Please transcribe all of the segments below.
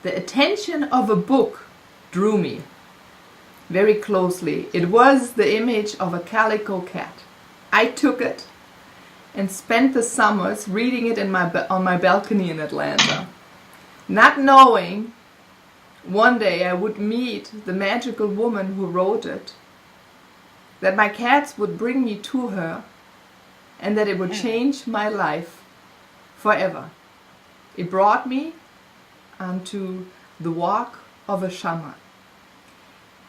the attention of a book drew me very closely. It was the image of a calico cat. I took it and spent the summers reading it on my balcony in Atlanta, not knowing one day I would meet the magical woman who wrote it, that my cats would bring me to her, and that it would change my life forever. It brought me onto the walk of a shaman.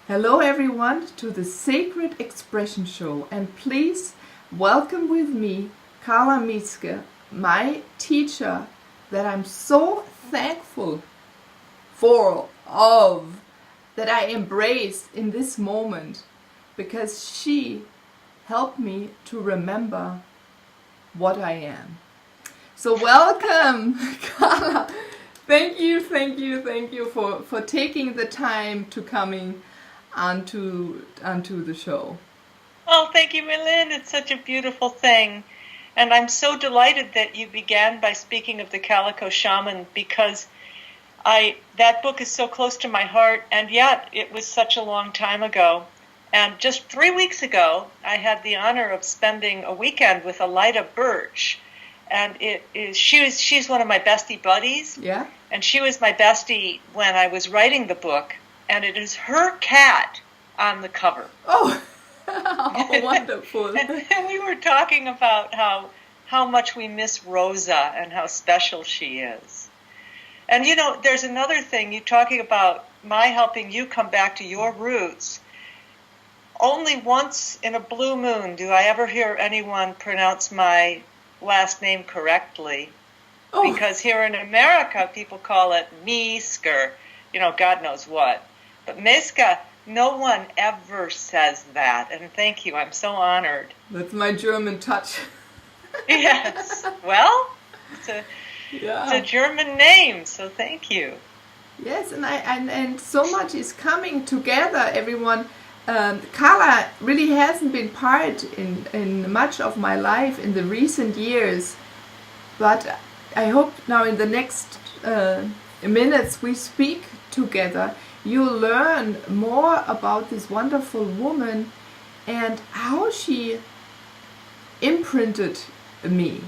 Hello everyone to the Sacred Expression Show, and please welcome with me Carla Meeske, my teacher that I'm so thankful that I embrace in this moment, because she helped me to remember what I am. So welcome, Carla. Thank you for taking the time to coming onto the show. Oh, thank you, Meilin. It's such a beautiful thing. And I'm so delighted that you began by speaking of the Calico Shaman, because that book is so close to my heart, and yet it was such a long time ago. And just 3 weeks ago, I had the honor of spending a weekend with Elida Birch. And she's one of my bestie buddies. Yeah. And she was my bestie when I was writing the book. And it is her cat on the cover. Oh, oh wonderful. And we were talking about how much we miss Rosa and how special she is. And you know, there's another thing, you talking about my helping you come back to your roots. Only once in a blue moon do I ever hear anyone pronounce my last name correctly. Oh. Because here in America, people call it Meeske, or, you know, God knows what. But Meeske, no one ever says that. And thank you, I'm so honored. That's my German touch. Yes. Well, it's a German name, so thank you. Yes, and so much is coming together, everyone. Carla really hasn't been part in much of my life in the recent years, but I hope now in the next minutes we speak together, you'll learn more about this wonderful woman and how she imprinted me,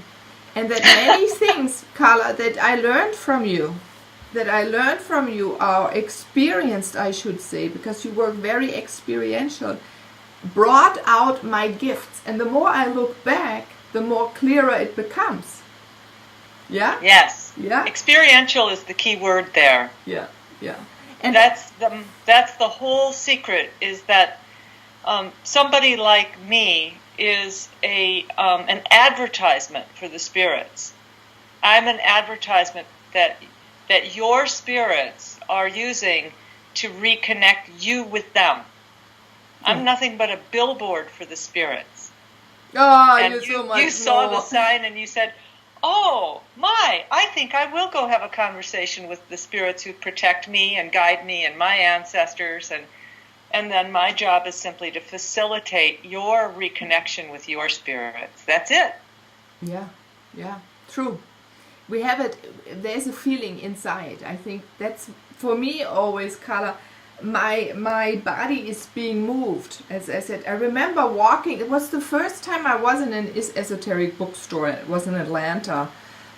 and that many things, Carla, that I learned from you are experienced, I should say, because you were very experiential, brought out my gifts, and the more I look back, the more clearer it becomes. Yeah? Yes. Yeah. Experiential is the key word there. Yeah. And that's the whole secret, is that somebody like me is an advertisement for the spirits. I'm an advertisement that your spirits are using to reconnect you with them. I'm nothing but a billboard for the spirits. Oh, and you're so much you saw more. the sign and you said, oh, I think I will go have a conversation with the spirits who protect me and guide me and my ancestors. And then my job is simply to facilitate your reconnection with your spirits. That's it. Yeah, true. We have it, there's a feeling inside. I think that's, for me, always, Carla, my body is being moved. As I said, I remember walking, it was the first time I was in an esoteric bookstore. It was in Atlanta.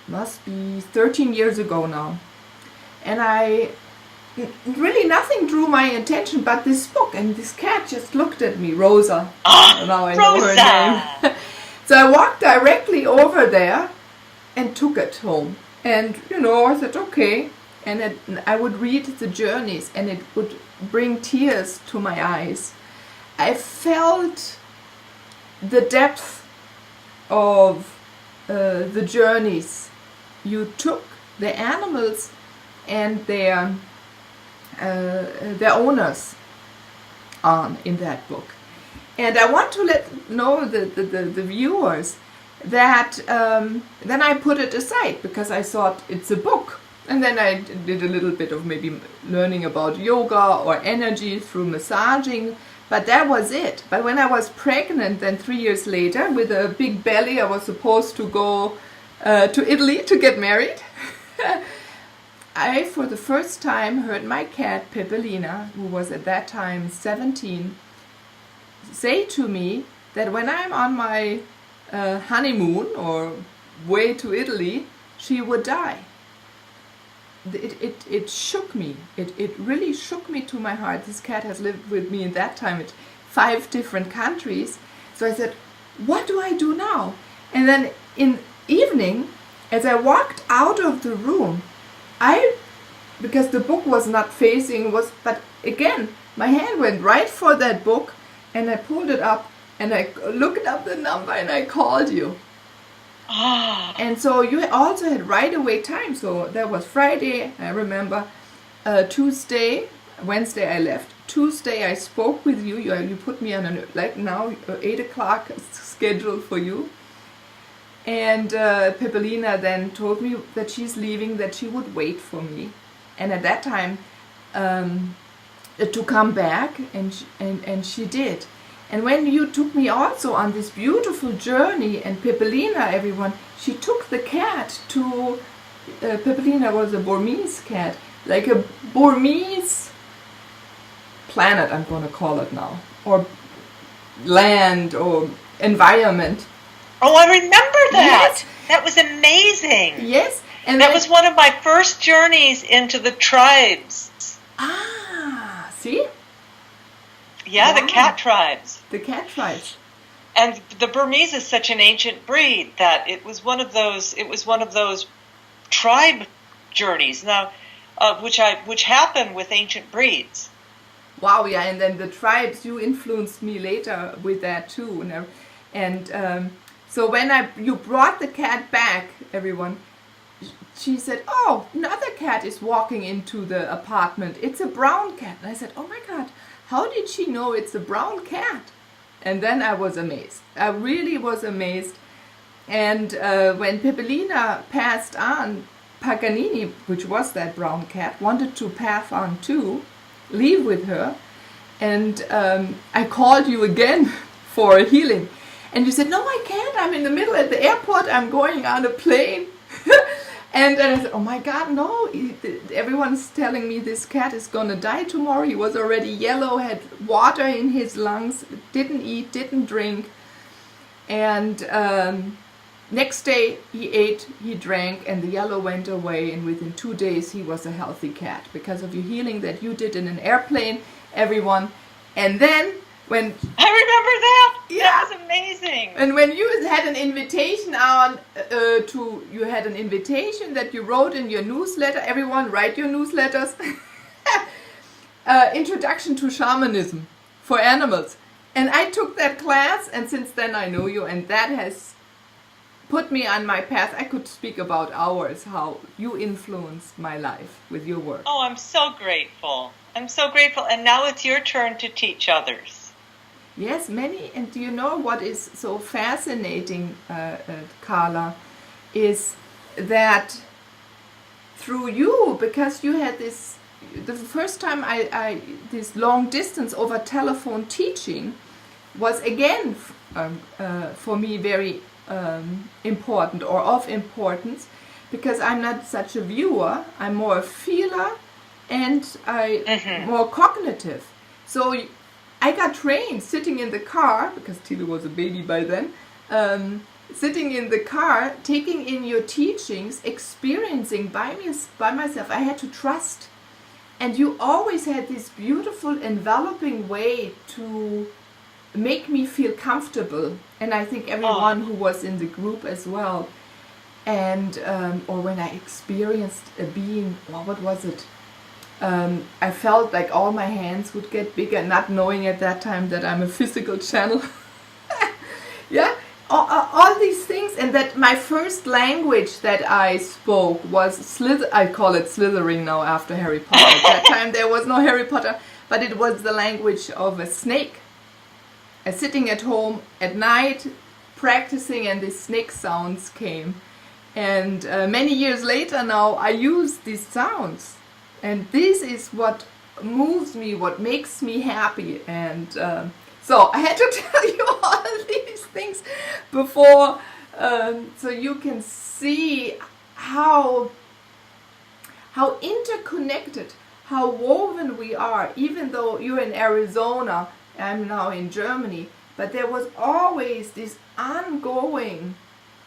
Must be 13 years ago now. And really nothing drew my attention but this book, and this cat just looked at me, Rosa. Now I know her name. So I walked directly over there and took it home. And, I said, okay. And I would read the journeys, and it would bring tears to my eyes. I felt the depth of the journeys you took, the animals and their owners on in that book. And I want to let know the viewers that then I put it aside because I thought it's a book. And then I did a little bit of maybe learning about yoga or energy through massaging, but that was it. But when I was pregnant, then 3 years later, with a big belly, I was supposed to go to Italy to get married. I, for the first time, heard my cat, Pepelina, who was at that time 17, say to me that when I'm on my honeymoon or way to Italy, she would die. It shook me. It really shook me to my heart. This cat has lived with me in that time at 5 different countries. So I said, what do I do now? And then in evening, as I walked out of the room, because the book was not facing, but again, my hand went right for that book, and I pulled it up, and I looked up the number, and I called you. And so you also had right away time. So that was Friday, I remember. Tuesday, Wednesday I left. Tuesday I spoke with you. You put me on like now 8 o'clock schedule for you. And Pepelina then told me that she's leaving, that she would wait for me. And at that time to come back, and she did. And when you took me also on this beautiful journey, and Pepelina, everyone, she took the cat to, Pepelina was a Burmese cat, like a Burmese planet, I'm going to call it now, or land, or environment. Oh, I remember that. Yes. That was amazing. Yes. And that was one of my first journeys into the tribes. Ah, see? Yeah, wow. The cat tribes. The cat tribes. And the Burmese is such an ancient breed that it was one of those tribe journeys now, which happen with ancient breeds. Wow, yeah, and then the tribes, you influenced me later with that too, and so when you brought the cat back, everyone, she said, "Oh, another cat is walking into the apartment. It's a brown cat." And I said, "Oh my God, how did she know it's a brown cat?" And then I was amazed. I really was amazed. And when Pepelina passed on, Paganini, which was that brown cat, wanted to pass on too, leave with her. And I called you again for a healing. And you said, "No, I can't. I'm in the middle at the airport. I'm going on a plane." And then I said, "Oh my God, no. Everyone's telling me this cat is going to die tomorrow." He was already yellow, had water in his lungs, didn't eat, didn't drink. And next day he ate, he drank, and the yellow went away. And within 2 days he was a healthy cat because of your healing that you did in an airplane, everyone. And then when I remember that. Yeah. That was amazing. And when you had an invitation you had an invitation that you wrote in your newsletter. Everyone, write your newsletters. Introduction to Shamanism for Animals. And I took that class, and since then I know you, and that has put me on my path. I could speak about hours how you influenced my life with your work. Oh, I'm so grateful. I'm so grateful. And now it's your turn to teach others. Yes, many. And do you know what is so fascinating, Carla, is that through you, because you had the first time I this long distance over telephone teaching was again for me very important, or of importance, because I'm not such a viewer. I'm more a feeler, and more cognitive. So I got trained sitting in the car, because Tilo was a baby by then, sitting in the car, taking in your teachings, experiencing by myself. I had to trust. And you always had this beautiful enveloping way to make me feel comfortable. And I think everyone who was in the group as well. And or when I experienced a being, what was it? I felt like all my hands would get bigger, not knowing at that time that I'm a physical channel. Yeah, all these things, and that my first language that I spoke was I call it slithering now after Harry Potter. At that time there was no Harry Potter, but it was the language of a snake. Sitting at home at night, practicing, and the snake sounds came. And many years later now, I use these sounds. And this is what moves me, what makes me happy. And so I had to tell you all these things before, so you can see how how interconnected, how woven we are, even though you're in Arizona, I'm now in Germany, but there was always this ongoing,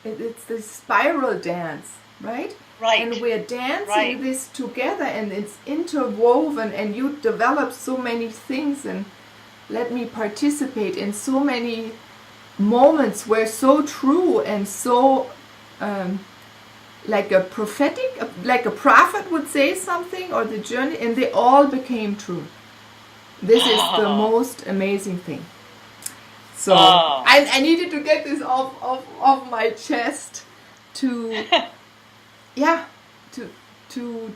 it's this spiral dance, right? Right. And we're dancing this together, and it's interwoven, and you develop so many things and let me participate in so many moments were so true and so like a prophetic, like a prophet would say something, or the journey, and they all became true. This is the most amazing thing. So I needed to get this off my chest to to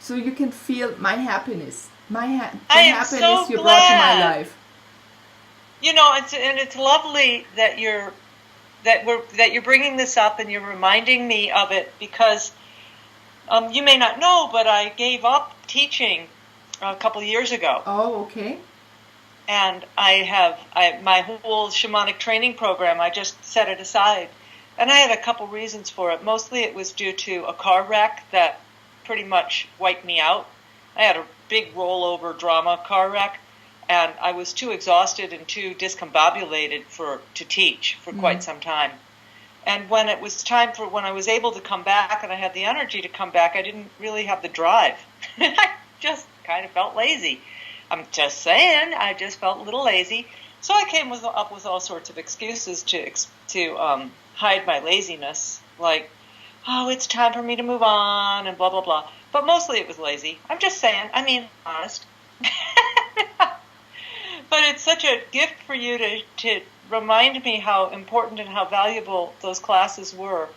so you can feel my happiness, the happiness so you brought to my glad. life. You know, it's lovely that you're bringing this up and you're reminding me of it, because you may not know, but I gave up teaching a couple of years ago. Oh, okay. And my whole shamanic training program, I just set it aside. And I had a couple reasons for it. Mostly it was due to a car wreck that pretty much wiped me out. I had a big rollover drama car wreck, and I was too exhausted and too discombobulated to teach for quite some time. And when it was time when I was able to come back and I had the energy to come back, I didn't really have the drive. I just kind of felt lazy. I'm just saying, I just felt a little lazy. So I came up with all sorts of excuses to hide my laziness, like, oh, it's time for me to move on, and blah, blah, blah. But mostly it was lazy. I'm just saying, honest. But it's such a gift for you to remind me how important and how valuable those classes were.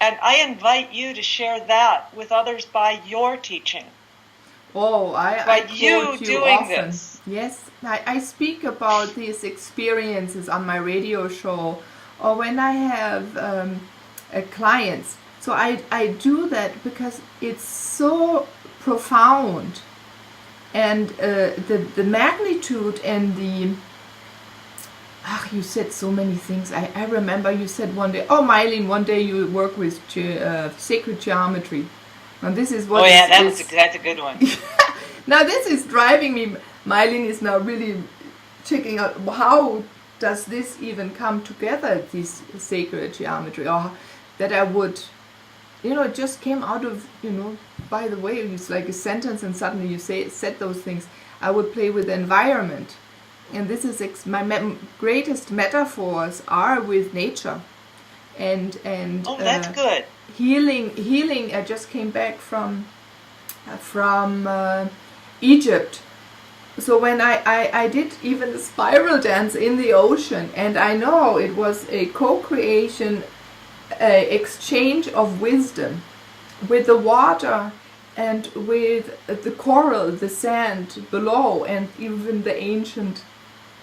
And I invite you to share that with others by your teaching. Oh, I quote you doing often. This. Yes, I speak about these experiences on my radio show, or when I have clients. So I do that because it's so profound, and the magnitude and the you said so many things. I remember you said one day, oh, Meilin, one day you work with sacred geometry. And this is what that's a good one. Now this is driving me. Meilin is now really checking out how does this even come together, this sacred geometry, or that I would, it just came out of, by the way, it's like a sentence and suddenly you said those things. I would play with the environment. And this is my greatest metaphors are with nature. And that's good. Healing. I just came back from Egypt. So when I did even the spiral dance in the ocean, and I know it was a co-creation, exchange of wisdom with the water and with the coral, the sand below, and even the ancient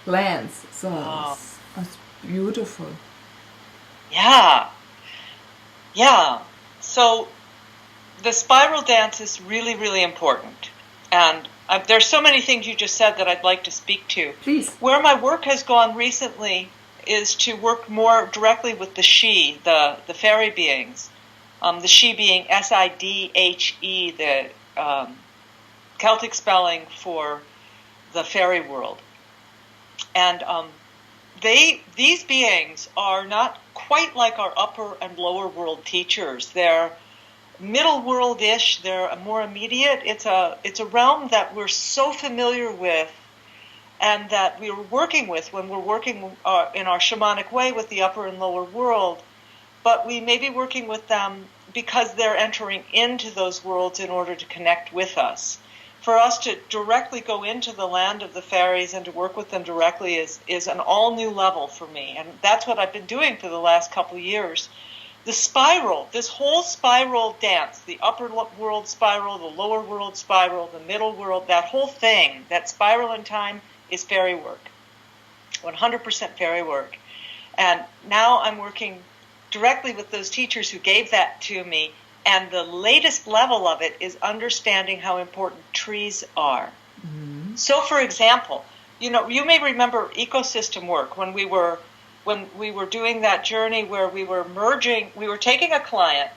lands. So it's beautiful. Yeah. So the spiral dance is really, really important. And there's so many things you just said that I'd like to speak to. Please. Where my work has gone recently is to work more directly with the she, the fairy beings. The she being Sidhe, the Celtic spelling for the fairy world. And these beings are not quite like our upper and lower world teachers. They're middle world-ish. They're more immediate. It's a realm that we're so familiar with, and that we're working with when we're working in our shamanic way with the upper and lower world. But we may be working with them because they're entering into those worlds in order to connect with us. For us to directly go into the land of the fairies and to work with them directly is an all new level for me. And that's what I've been doing for the last couple of years. The spiral, this whole spiral dance, the upper world spiral, the lower world spiral, the middle world, that whole thing, that spiral in time is fairy work. 100% fairy work. And now I'm working directly with those teachers who gave that to me. And the latest level of it is understanding how important trees are. Mm-hmm. So, for example, you may remember ecosystem work when we were doing that journey where we were taking a client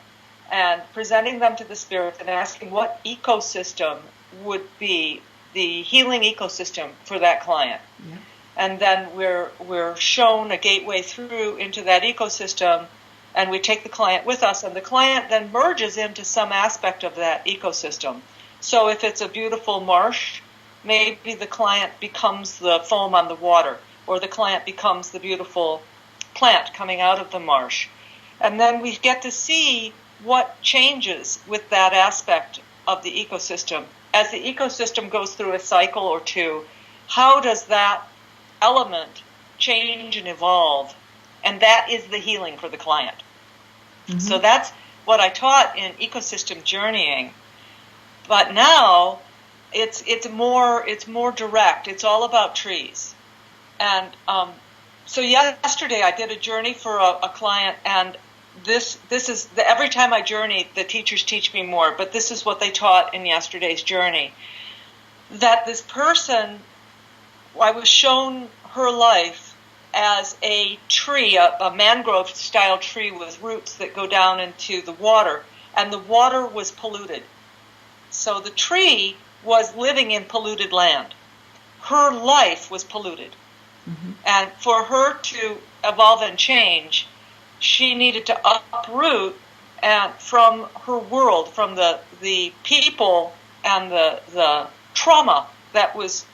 and presenting them to the spirits and asking what ecosystem would be the healing ecosystem for that client. Yeah. And then we're shown a gateway through into that ecosystem, and we take the client with us, and the client then merges into some aspect of that ecosystem. So if it's a beautiful marsh, maybe the client becomes the foam on the water, or the client becomes the beautiful plant coming out of the marsh. And then we get to see what changes with that aspect of the ecosystem. As the ecosystem goes through a cycle or two, how does that element change and evolve? And that is the healing for the client. Mm-hmm. So that's what I taught in ecosystem journeying. But now it's more direct. It's all about trees. And so yesterday I did a journey for a client, and this is every time I journey, the teachers teach me more. But this is what they taught in yesterday's journey. That this person, I was shown her life as a tree, a mangrove-style tree with roots that go down into the water, and the water was polluted. So the tree was living in polluted land. Her life was polluted. Mm-hmm. And for her to evolve and change, she needed to uproot from her world, from the people and the trauma that was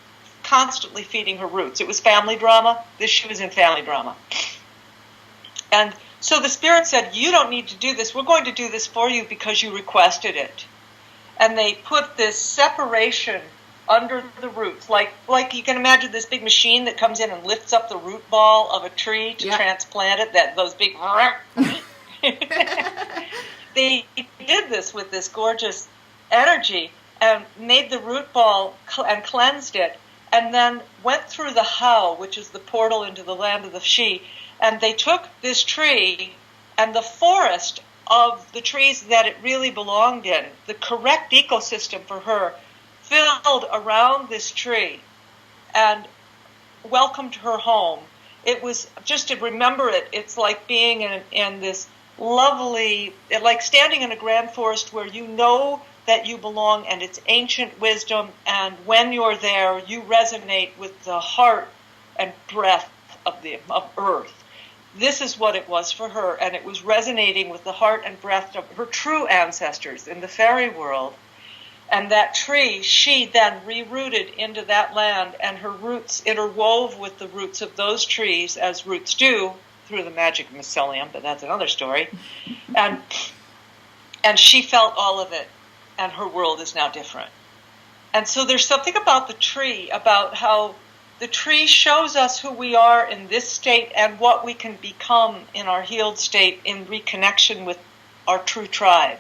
constantly feeding her roots. It was family drama. She was in family drama. And so the spirit said, you don't need to do this. We're going to do this for you because you requested it. And they put this separation under the roots. Like you can imagine this big machine that comes in and lifts up the root ball of a tree to transplant it, those big... They did this with this gorgeous energy and made the root ball and cleansed it, and then went through the how, which is the portal into the land of the she, and they took this tree and the forest of the trees that it really belonged in, the correct ecosystem for her, filled around this tree and welcomed her home. It was just to remember it. It's like being in this lovely, like standing in a grand forest where you know that you belong and it's ancient wisdom, and when you're there, you resonate with the heart and breath of earth. This is what it was for her, and it was resonating with the heart and breath of her true ancestors in the fairy world. And that tree, she then rerouted into that land, and her roots interwove with the roots of those trees, as roots do, through the magic of mycelium, but that's another story. And she felt all of it, and her world is now different. And so there's something about the tree, about how the tree shows us who we are in this state and what we can become in our healed state in reconnection with our true tribe.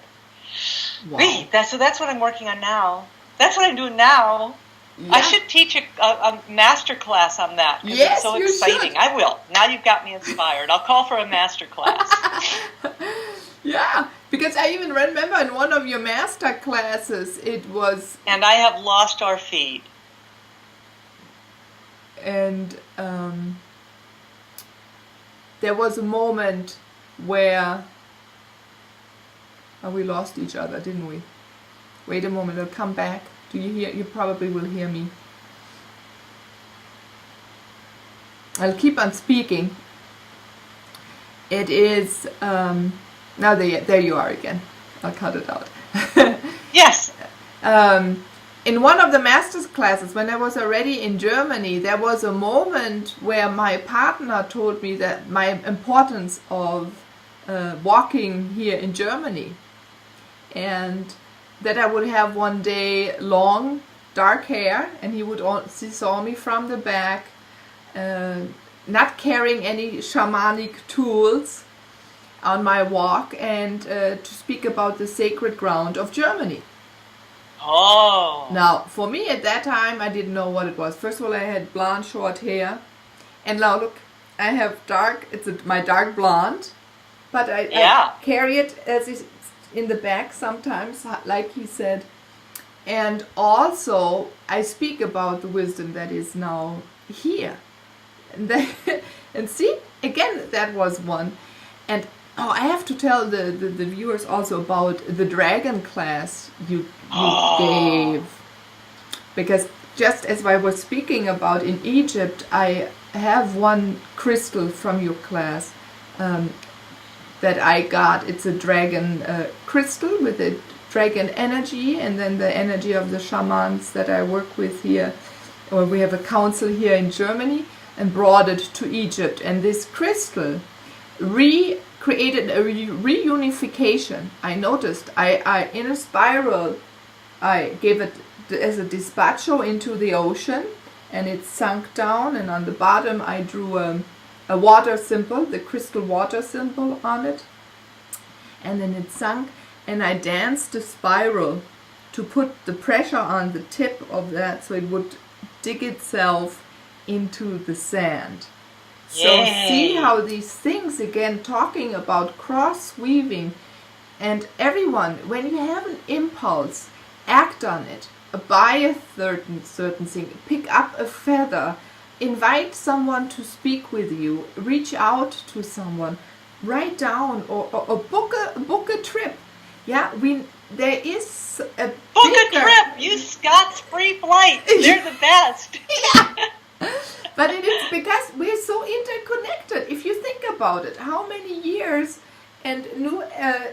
Wow. So that's what I'm working on now. That's what I'm doing now. Yeah. I should teach a master class on that. Yes, it's so exciting. Should. I will. Now you've got me inspired. I'll call for a master class. Yeah, because I even remember in one of your master classes, it was... And I have lost our feed. And there was a moment where... we lost each other, didn't we? Wait a moment, I'll come back. Do you hear? You probably will hear me. I'll keep on speaking. It is... now there you are again. I'll cut it out. Yes. In one of the master's classes, when I was already in Germany, there was a moment where my partner told me that my importance of walking here in Germany, and that I would have one day long dark hair, and he saw me from the back, not carrying any shamanic tools on my walk, and to speak about the sacred ground of Germany. Oh. Now, for me at that time, I didn't know what it was. First of all, I had blonde short hair, and now look, I have my dark blonde, but I carry it as is in the back sometimes, like he said. And also, I speak about the wisdom that is now here. And see, again, that was one. And Oh, I have to tell the viewers also about the dragon class you gave. Because just as I was speaking about in Egypt, I have one crystal from your class that I got. It's a dragon crystal with a dragon energy, and then the energy of the shamans that I work with here, or we have a council here in Germany, and brought it to Egypt. And this crystal created a reunification. I noticed I in a spiral, I gave it as a dispatcho into the ocean, and it sunk down, and on the bottom I drew a water symbol, the crystal water symbol on it, and then it sunk, and I danced a spiral to put the pressure on the tip of that so it would dig itself into the sand. So see how these things, again, talking about cross-weaving, and everyone, when you have an impulse, act on it. Buy a certain thing, pick up a feather, invite someone to speak with you, reach out to someone, write down, or book a trip. Yeah, there is a book a trip. Use Scott's free flights. They're the best. Yeah. But it is because we're so interconnected. If you think about it, how many years and new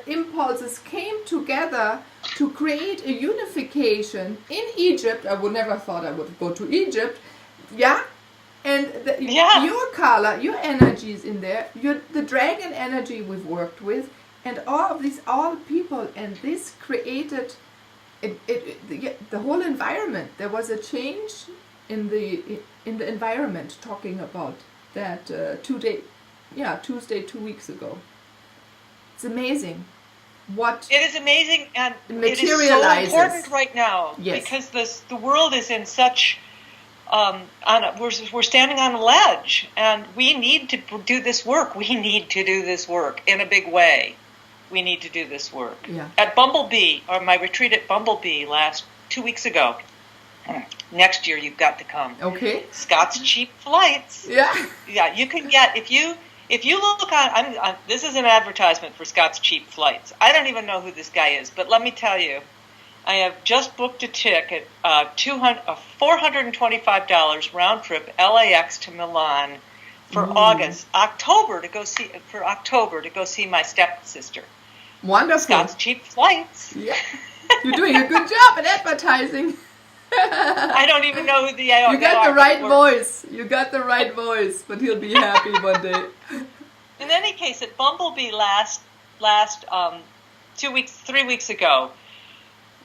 impulses came together to create a unification in Egypt. I would never thought I would go to Egypt. Yeah? And your Carla, your energy is in there. The dragon energy we've worked with, and all of these people, and this created the whole environment. There was a change in the environment, talking about that Tuesday 2 weeks ago. It's amazing what it is amazing, and it is so important right now. Yes. Because the world is in such we're standing on a ledge, and we need to do this work. We need to do this work in a big way. We need to do this work. Yeah. At Bumblebee, or my retreat at Bumblebee 2 weeks ago. Next year you've got to come. Okay. Scott's Cheap Flights. Yeah. Yeah, you can get if you look on. This is an advertisement for Scott's Cheap Flights. I don't even know who this guy is, but let me tell you, I have just booked a ticket, $425 round trip, LAX to Milan for October to go see my stepsister. Wonderful. Scott's Cheap Flights. Yeah. You're doing a good job at advertising. I don't even know who the You got the right voice. You got the right voice, but he'll be happy one day. In any case, at Bumblebee last 3 weeks ago,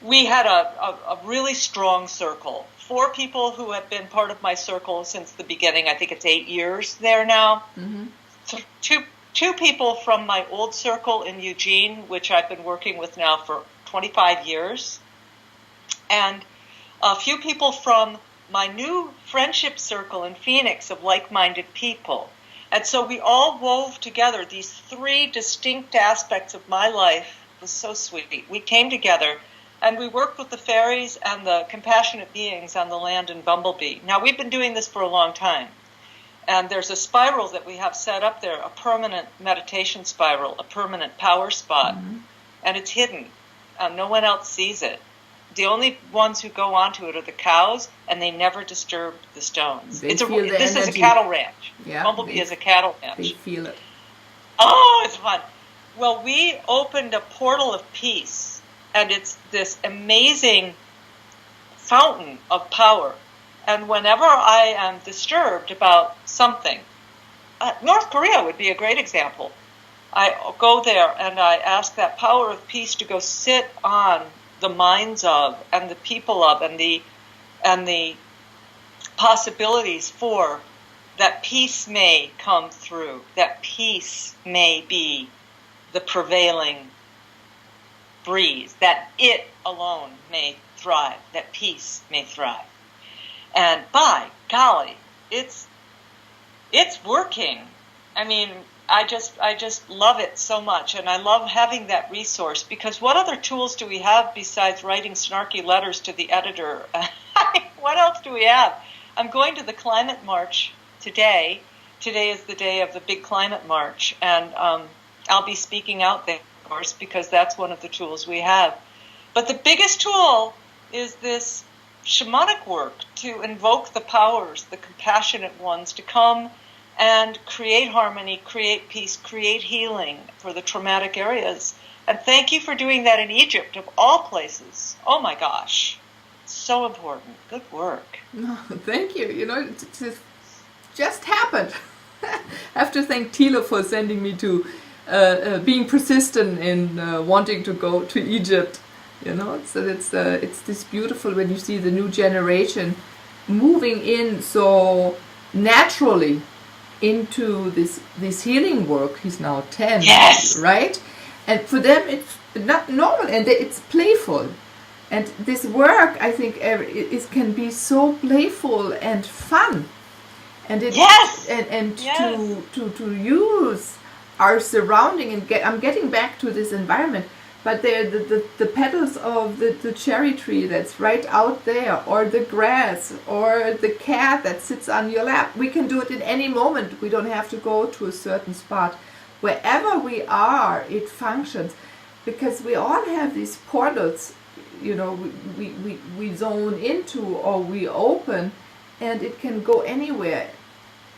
we had a really strong circle. 4 people who have been part of my circle since the beginning. I think it's 8 years there now. Mm-hmm. Two people from my old circle in Eugene, which I've been working with now for 25 years. And a few people from my new friendship circle in Phoenix of like-minded people. And so we all wove together these 3 distinct aspects of my life. It was so sweet. We came together and we worked with the fairies and the compassionate beings on the land in Bumblebee. Now, we've been doing this for a long time. And there's a spiral that we have set up there, a permanent meditation spiral, a permanent power spot. Mm-hmm. And it's hidden. No one else sees it. The only ones who go onto it are the cows, and they never disturb the stones. This is a cattle ranch. Yeah, Bumblebee is a cattle ranch. They feel it. Oh, it's fun. Well, we opened a portal of peace, and it's this amazing fountain of power. And whenever I am disturbed about something, North Korea would be a great example. I go there and I ask that power of peace to go sit on the minds of and the people of and the possibilities for that peace may come through, that peace may be the prevailing breeze, that it alone may thrive, that peace may thrive. And by golly, it's working. I mean, I just love it so much, and I love having that resource, because what other tools do we have besides writing snarky letters to the editor? What else do we have? I'm going to the climate march today. Today is the day of the big climate march, and I'll be speaking out there, of course, because that's one of the tools we have. But the biggest tool is this shamanic work to invoke the powers, the compassionate ones, to come and create harmony, create peace, create healing for the traumatic areas. And thank you for doing that in Egypt, of all places. Oh my gosh. So important. Good work. No, thank you. You know, it just happened. I have to thank Thilo for sending me to being persistent in wanting to go to Egypt. You know, so it's this beautiful when you see the new generation moving in so naturally into this healing work. He's now 10, yes, right? And for them, it's not normal, and it's playful. And this work, I think, it can be so playful and fun. And it, yes, and yes. to use our surrounding and I'm getting back to this environment. But the petals of the cherry tree that's right out there, or the grass, or the cat that sits on your lap. We can do it in any moment. We don't have to go to a certain spot. Wherever we are, it functions. Because we all have these portals, you know, we zone into or we open, and it can go anywhere.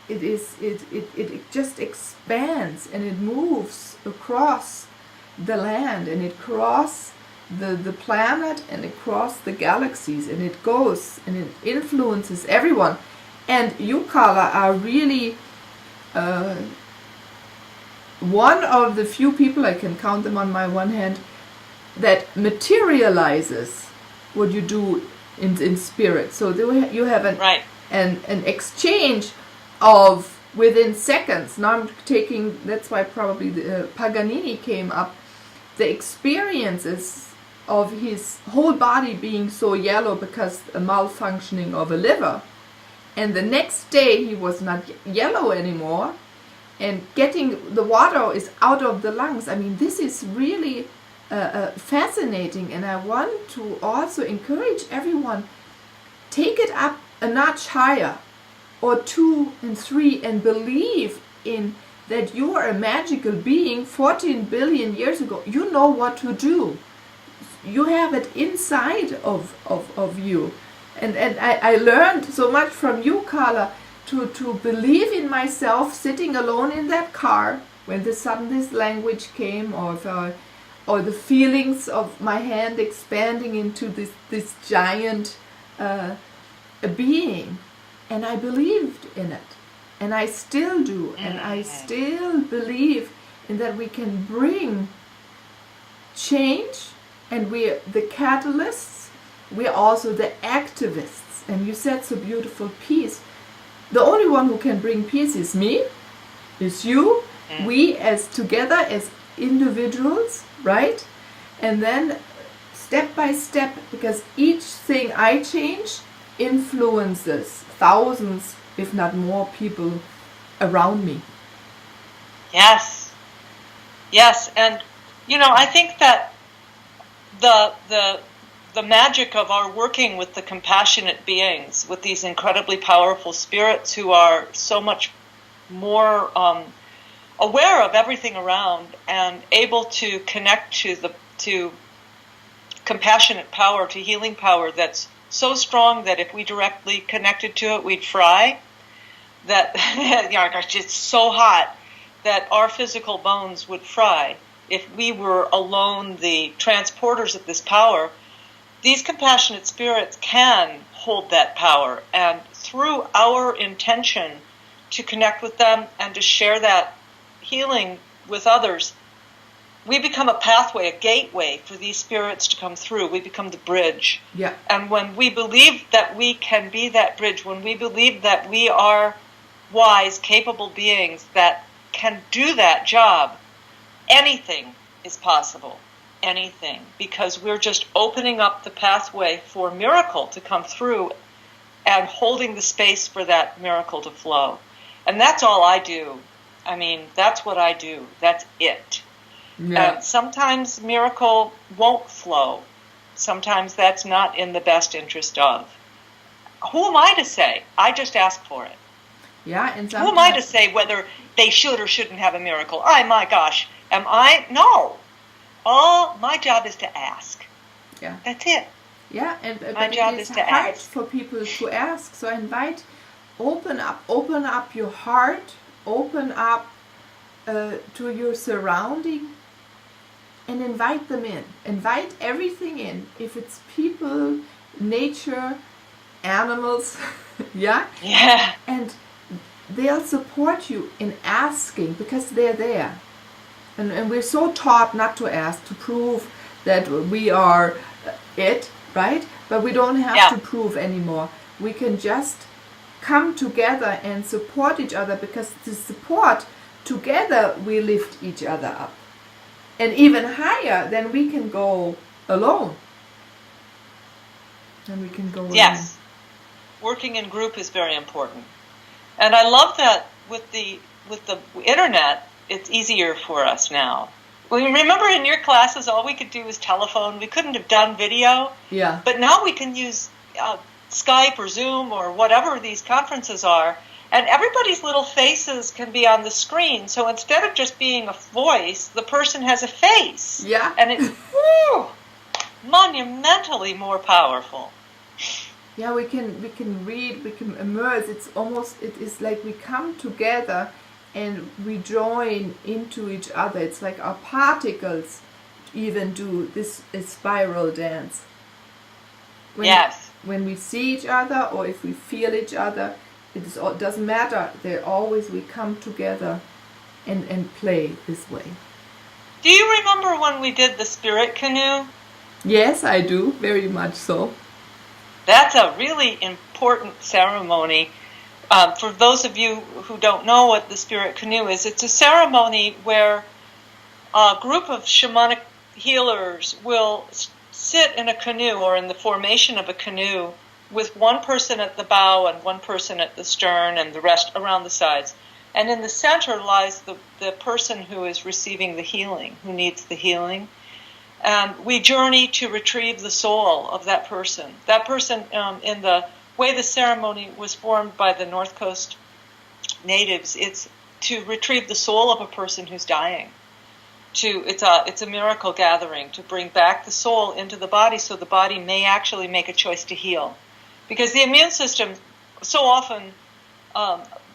It just expands and it moves across the land, and it crosses the planet, and it crosses the galaxies, and it goes and it influences everyone. And you, Carla, are really one of the few people, I can count them on my one hand, that materializes what you do in spirit. So you have an exchange of within seconds. Now I'm taking, that's why probably Paganini came up, the experiences of his whole body being so yellow because a malfunctioning of a liver, and the next day he was not yellow anymore, and getting the water is out of the lungs. I mean, this is really fascinating, and I want to also encourage everyone, take it up a notch higher, or 2 and 3, and believe in that you are a magical being 14 billion years ago. You know what to do. You have it inside of you. And I learned so much from you, Carla, to believe in myself sitting alone in that car when this language came, or the feelings of my hand expanding into this giant being. And I believed in it. And I still do. And I still believe in that we can bring change. And we're the catalysts. We're also the activists. And you said so beautiful, peace. The only one who can bring peace is me, is you, we as together as individuals, right? And then step by step, because each thing I change influences thousands, if not more, people around me. Yes. Yes, and you know, I think that the magic of our working with the compassionate beings, with these incredibly powerful spirits who are so much more aware of everything around and able to connect to compassionate power, to healing power that's so strong that if we directly connected to it, we'd fry. That it's so hot that our physical bones would fry if we were alone the transporters of this power. These compassionate spirits can hold that power, and through our intention to connect with them and to share that healing with others, we become a pathway, a gateway for these spirits to come through. We become the bridge. Yeah. And when we believe that we can be that bridge, when we believe that we are wise, capable beings that can do that job, anything is possible. Anything. Because we're just opening up the pathway for miracle to come through and holding the space for that miracle to flow. And that's all I do. I mean, that's what I do. That's it. Yeah. And sometimes miracle won't flow. Sometimes that's not in the best interest of. Who am I to say? I just ask for it. Yeah, and who am I to say whether they should or shouldn't have a miracle? My gosh, Am I? No. All my job is to ask. Yeah. That's it. Yeah, and my but job it is is to hard ask. for people to ask. So I invite, open up your heart, open up to your surrounding, and invite them in. Invite everything in. If it's people, nature, animals, yeah? Yeah. And they'll support you in asking because they're there. And we're so taught not to ask, to prove that we are it, right? But we don't have to prove anymore. We can just come together and support each other, because the support together we lift each other up. And even higher than we can go alone. And we can go Yes. Working in group is very important. And I love that with the internet, it's easier for us now. Well, remember in your classes, all we could do was telephone. We couldn't have done video. Yeah. But now we can use Skype or Zoom or whatever these conferences are, and everybody's little faces can be on the screen. So instead of just being a voice, the person has a face. Yeah. And it's monumentally more powerful. Yeah, we can read, we can immerse. It is like we come together and we join into each other. It's like our particles even do this spiral dance. When we see each other, or if we feel each other, it doesn't matter. We come together and play this way. Do you remember when we did the spirit canoe? Yes, I do, very much so. That's a really important ceremony. For those of you who don't know what the spirit canoe is, it's a ceremony where a group of shamanic healers will sit in a canoe, or in the formation of a canoe, with one person at the bow and one person at the stern and the rest around the sides. And in the center lies the person who is receiving the healing, who needs the healing. And we journey to retrieve the soul of that person. That person, in the way the ceremony was formed by the North Coast natives, it's to retrieve the soul of a person who's dying. It's a miracle gathering to bring back the soul into the body, so the body may actually make a choice to heal. Because the immune system, so often,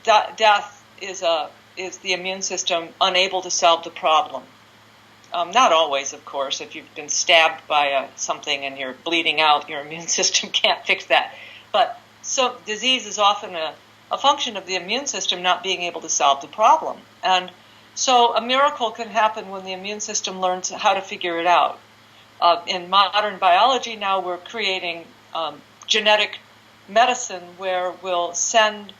death is the immune system unable to solve the problem. Not always, of course. If you've been stabbed by something and you're bleeding out, your immune system can't fix that. But so disease is often a function of the immune system not being able to solve the problem. And so a miracle can happen when the immune system learns how to figure it out. In modern biology now, we're creating genetic medicine where we'll send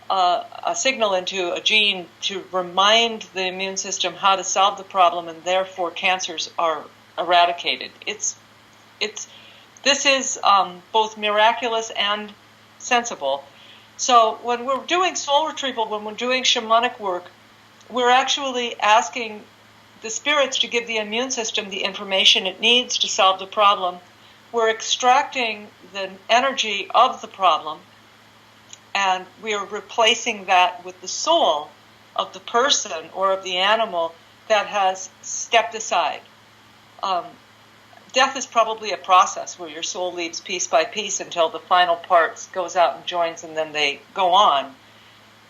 a signal into a gene to remind the immune system how to solve the problem, and therefore cancers are eradicated. This is both miraculous and sensible. So when we're doing soul retrieval, when we're doing shamanic work, we're actually asking the spirits to give the immune system the information it needs to solve the problem. We're extracting the energy of the problem, and we are replacing that with the soul of the person or of the animal that has stepped aside. Death is probably a process where your soul leaves piece by piece until the final part goes out and joins, and then they go on.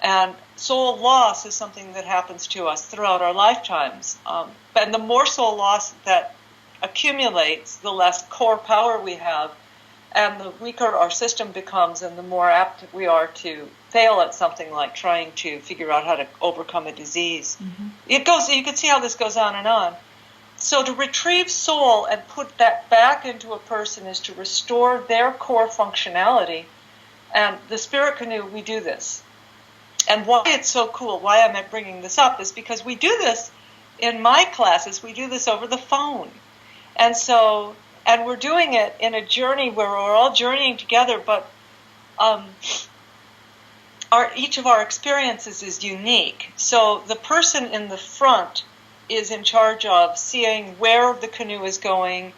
And soul loss is something that happens to us throughout our lifetimes. And the more soul loss that accumulates, the less core power we have, and the weaker our system becomes, and the more apt we are to fail at something like trying to figure out how to overcome a disease. Mm-hmm. You can see how this goes on and on. So to retrieve soul and put that back into a person is to restore their core functionality. And the Spirit Canoe, we do this. And why it's so cool, why I'm bringing this up, is because we do this in my classes. We do this over the phone. And we're doing it in a journey where we're all journeying together, but each of our experiences is unique. So the person in the front is in charge of seeing where the canoe is going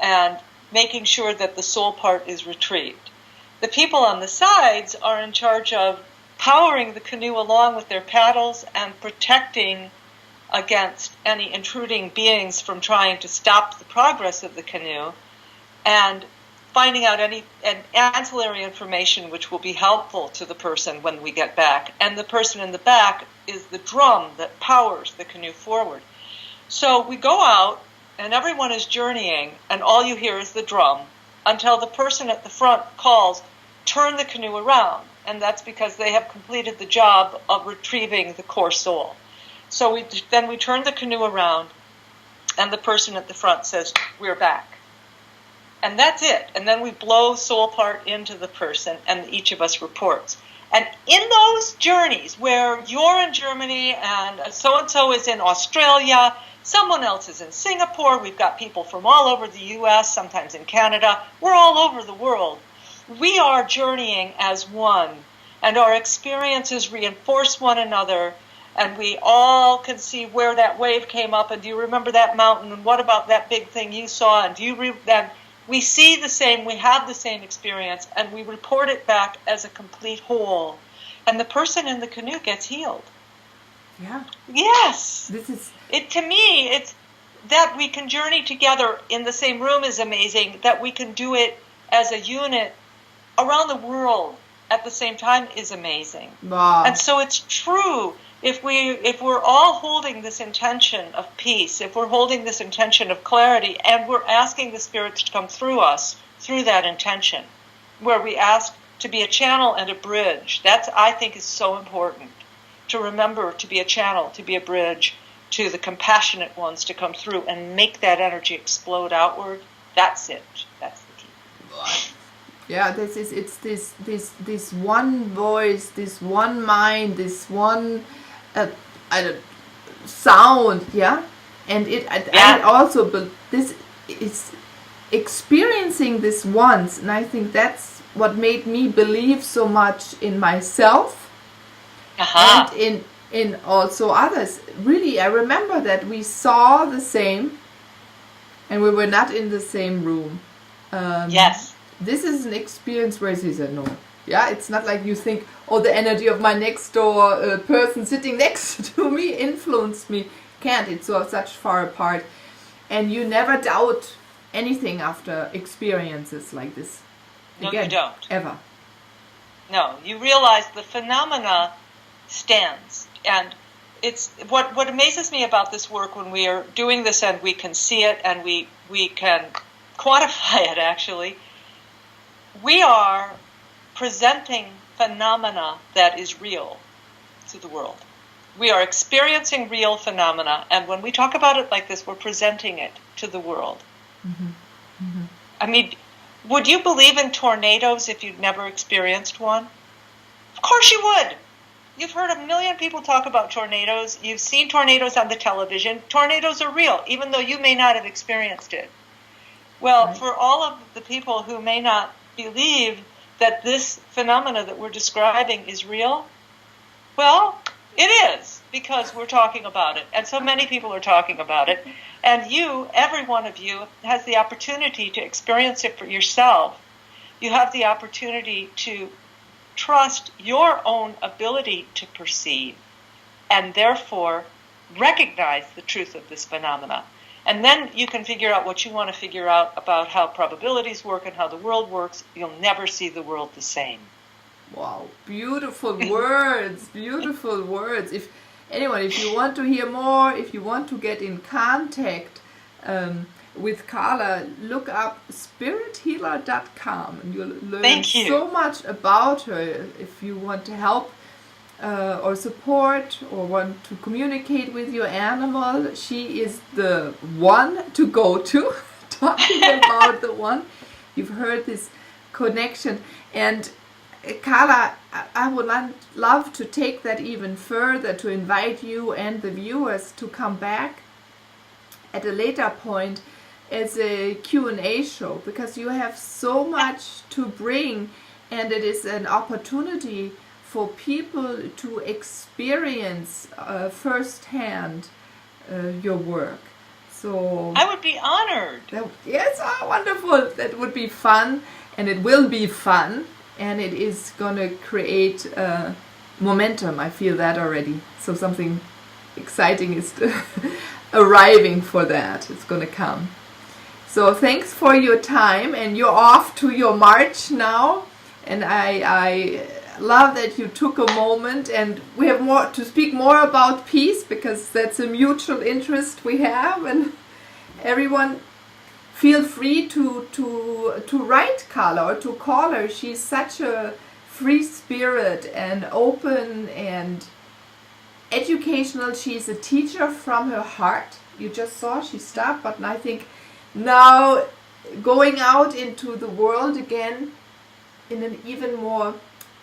and making sure that the soul part is retrieved. The people on the sides are in charge of powering the canoe along with their paddles and protecting against any intruding beings from trying to stop the progress of the canoe, and finding out any ancillary information which will be helpful to the person when we get back. And the person in the back is the drum that powers the canoe forward. So we go out, and everyone is journeying, and all you hear is the drum, until the person at the front calls, turn the canoe around. And that's because they have completed the job of retrieving the core soul. So then we turn the canoe around, and the person at the front says, we're back. And that's it. And then we blow soul part into the person, and each of us reports. And in those journeys where you're in Germany and so-and-so is in Australia, someone else is in Singapore, we've got people from all over the U.S., sometimes in Canada, we're all over the world. We are journeying as one, and our experiences reinforce one another, and we all can see where that wave came up, and do you remember that mountain, and what about that big thing you saw, and do you then we see the same, we have the same experience, and we report it back as a complete whole. And the person in the canoe gets healed. Yeah. Yes. This is it. To me, it's that we can journey together in the same room is amazing. That we can do it as a unit around the world at the same time is amazing. wow. And so it's true. If we're all holding this intention of peace, if we're holding this intention of clarity, and we're asking the spirits to come through us through that intention, where we ask to be a channel and a bridge, that's, I think, is so important. To remember to be a channel, to be a bridge to the compassionate ones to come through and make that energy explode outward. That's it. That's the key. Yeah, it's this one voice, this one mind, this one sound, yeah, and I also this is experiencing this once, and I think that's what made me believe so much in myself and in also others. Really, I remember that we saw the same, and we were not in the same room. Yes. This is an experience where he said no. Yeah, it's not like you think, oh, the energy of my next door person sitting next to me influenced me. Can't. It's so such far apart. And you never doubt anything after experiences like this. No, Again, you don't. Ever. No, you realize the phenomena stands. And it's what amazes me about this work when we are doing this and we can see it and we can quantify it actually. We are presenting phenomena that is real to the world. We are experiencing real phenomena, and when we talk about it like this, we're presenting it to the world. Mm-hmm. Mm-hmm. I mean, would you believe in tornadoes if you'd never experienced one? Of course you would. You've heard a million people talk about tornadoes. You've seen tornadoes on the television. Tornadoes are real, even though you may not have experienced it. Well, right. For all of the people who may not believe that this phenomena that we're describing is real, well, it is, because we're talking about it, and so many people are talking about it, and you, every one of you, has the opportunity to experience it for yourself. You have the opportunity to trust your own ability to perceive, and therefore recognize the truth of this phenomena. And then you can figure out what you want to figure out about how probabilities work and how the world works. You'll never see the world the same. Wow, beautiful words, beautiful words. If you want to hear more, if you want to get in contact with Carla, look up spirithealer.com and you'll learn so much about her. If you want to help or support or want to communicate with your animal, she is the one to go to. Talking about the one. You've heard this connection. And Carla, I would love to take that even further, to invite you and the viewers to come back at a later point as a Q&A show, because you have so much to bring, and it is an opportunity for people to experience firsthand your work. So I would be honored. Yes, wonderful. That would be fun, and it will be fun, and it is going to create momentum. I feel that already. So something exciting is arriving for that. It's going to come. So thanks for your time, and you're off to your march now. And I love that you took a moment, and we have more to speak more about peace, because that's a mutual interest we have. And everyone, feel free to write Carla or to call her. She's such a free spirit and open and educational. She's a teacher from her heart. You just saw she stopped, but I think now going out into the world again in an even more,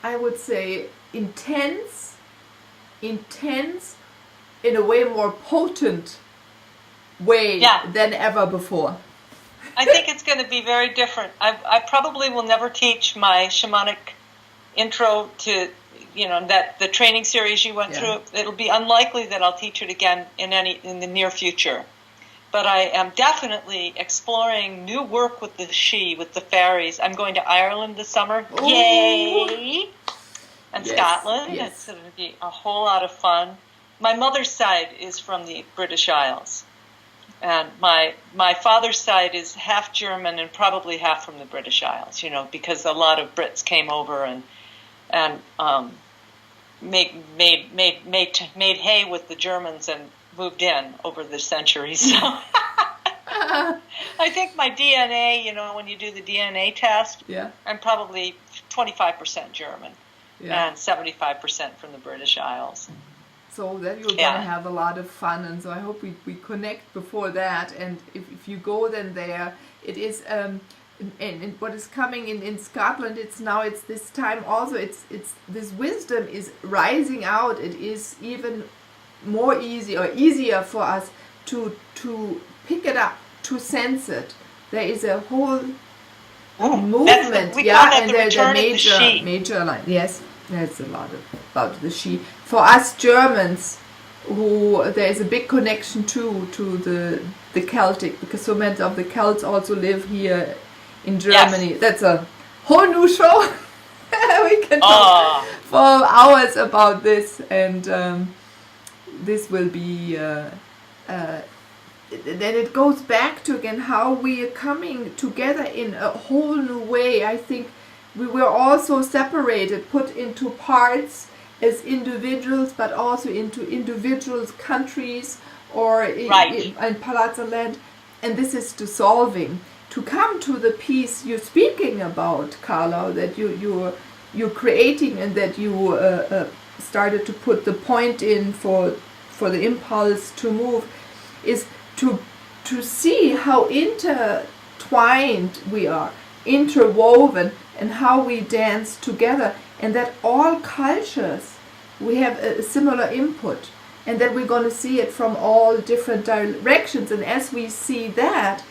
I would say, intense, in a way more potent way than ever before. I think it's going to be very different. I probably will never teach my shamanic intro to, that the training series you went through. It'll be unlikely that I'll teach it again in the near future. But I am definitely exploring new work with the with the fairies. I'm going to Ireland this summer. Ooh. Yay! And Scotland. Yes. It's going to be a whole lot of fun. My mother's side is from the British Isles. And my father's side is half German and probably half from the British Isles, because a lot of Brits came over and made hay with the Germans and moved in over the centuries. So I think my DNA, when you do the DNA test, I'm probably 25% German and 75% from the British Isles. So that you're going to have a lot of fun, and so I hope we connect before that. And if you go then there, it is and what is coming in Scotland. It's this time also. It's this wisdom is rising out. It is even more easier for us to pick it up, to sense it. There is a whole movement, and there's a major line. Yes, there's a lot about the she. For us Germans, who there is a big connection to the Celtic, because so many of the Celts also live here in Germany. Yes. That's a whole new show. We can talk for hours about this, and this will be. Then it goes back to again how we are coming together in a whole new way. I think we were also separated, put into parts as individuals, but also into individuals, countries, or in Palazzo land. And this is dissolving. To come to the peace you're speaking about, Carla, that you're creating, and that you started to put the point in for the impulse to move, is to see how intertwined we are, interwoven, and how we dance together, and that all cultures we have a similar input, and that we're going to see it from all different directions. And as we see that,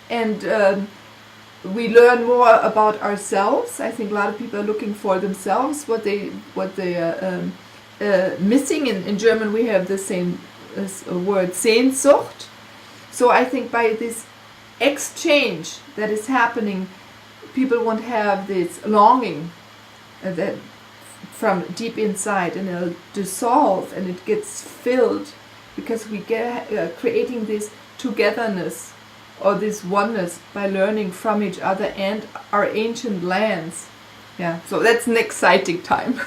and we learn more about ourselves, I think a lot of people are looking for themselves, what they are missing. In German we have the same word, Sehnsucht. So I think by this exchange that is happening, people won't have this longing that from deep inside, and it'll dissolve and it gets filled, because we get creating this togetherness or this oneness by learning from each other and our ancient lands. So that's an exciting time.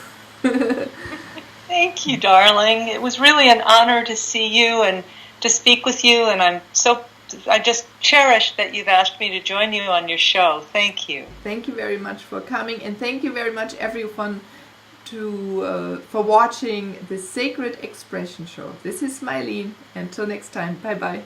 Thank you, darling. It was really an honor to see you and to speak with you, and I just cherish that you've asked me to join you on your show. Thank you. Thank you very much for coming, and thank you very much everyone for watching the Sacred Expression Show. This is Meilin. Until next time, bye bye.